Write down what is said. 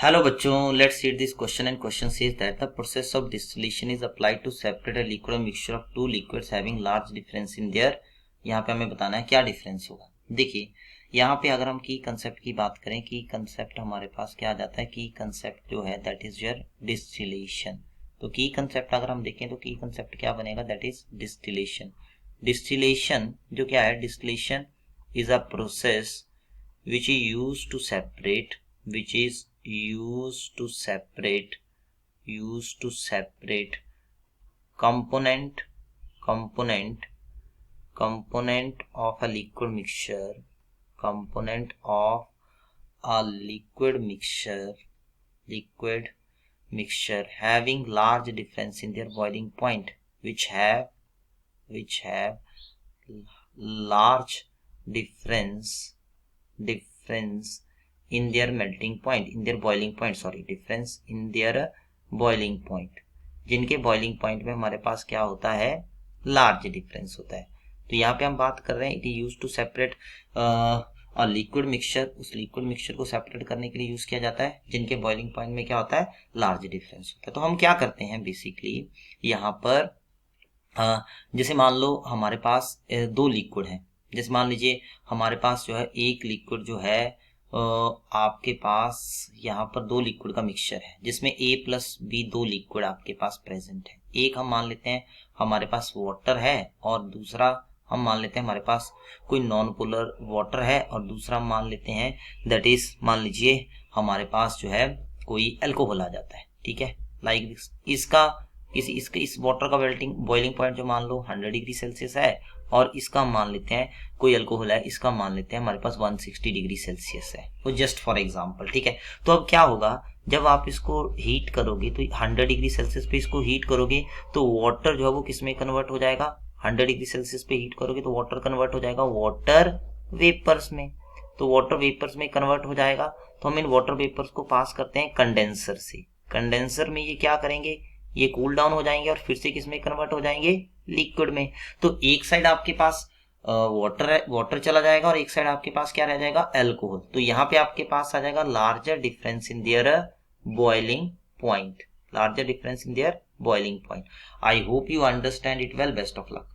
Hello बच्चों, let's read this question and question says that the process of distillation is applied to separate a liquid or mixture of two liquids having large difference in their। यहाँ पे हमें बताना है क्या difference होगा। देखिए यहाँ पे अगर हम की कंसेप्ट की बात करें, की कंसेप्ट हमारे पास क्या आ जाता है, की कंसेप्ट जो है दैट इज योर डिस्टिलेशन। तो की कंसेप्ट अगर हम देखें तो की कंसेप्ट क्या बनेगा, दैट इज डिस्टिलेशन। डिस्टिलेशन जो क्या है, distillation is a process which is used to separate component of a liquid mixture having large difference in their boiling point, which have large difference in their melting point, in their boiling point, difference in their boiling point, जिनके boiling point में हमारे पास क्या होता है, large difference होता है। तो यहाँ पे हम बात कर रहे हैं it is use to separate a liquid mixture. उस लिक्विड मिक्सचर को सेपरेट करने के लिए यूज किया जाता है जिनके बॉइलिंग पॉइंट में क्या होता है, लार्ज डिफरेंस होता है। तो हम क्या करते हैं बेसिकली यहाँ पर, जैसे मान लो हमारे पास दो लिक्विड हैं। जैसे मान लीजिए हमारे पास जो है एक लिक्विड जो है, आपके पास यहाँ पर दो लिक्विड का मिक्सचर है जिसमें A+B दो लिक्विड आपके पास प्रेजेंट है। एक हम मान लेते हैं हमारे पास वाटर है और दूसरा हम मान लेते हैं हमारे पास कोई नॉन पोलर वाटर है, और दूसरा हम मान लेते हैं दैट इज, मान लीजिए हमारे पास जो है कोई अल्कोहल आ जाता है। ठीक है, लाइक इसका इस वाटर का बॉइलिंग पॉइंट जो मान लो 100 डिग्री सेल्सियस है, और इसका मान लेते हैं कोई अल्कोहल है, इसका मान लेते हैं हमारे पास 160 डिग्री सेल्सियस है। तो जस्ट फॉर एग्जांपल, ठीक है। तो अब क्या होगा, जब आप इसको हीट करोगे तो 100 डिग्री सेल्सियस पे इसको हीट करोगे तो वाटर जो है वो किस में कन्वर्ट हो जाएगा, 100 डिग्री सेल्सियस पे हीट करोगे तो वाटर कन्वर्ट हो जाएगा वाटर वेपर्स में। तो वाटर वेपर्स में कन्वर्ट हो जाएगा, तो हम इन वाटर वेपर्स को पास करते हैं कंडेंसर से। कंडेंसर में ये क्या करेंगे, ये कूल डाउन हो जाएंगे और फिर से किसमें कन्वर्ट हो जाएंगे, लिक्विड में। तो एक साइड आपके पास वाटर चला जाएगा और एक साइड आपके पास क्या रह जाएगा, अल्कोहल। तो यहाँ पे आपके पास आ जाएगा larger difference in their boiling point. I hope you understand it well. Best of luck.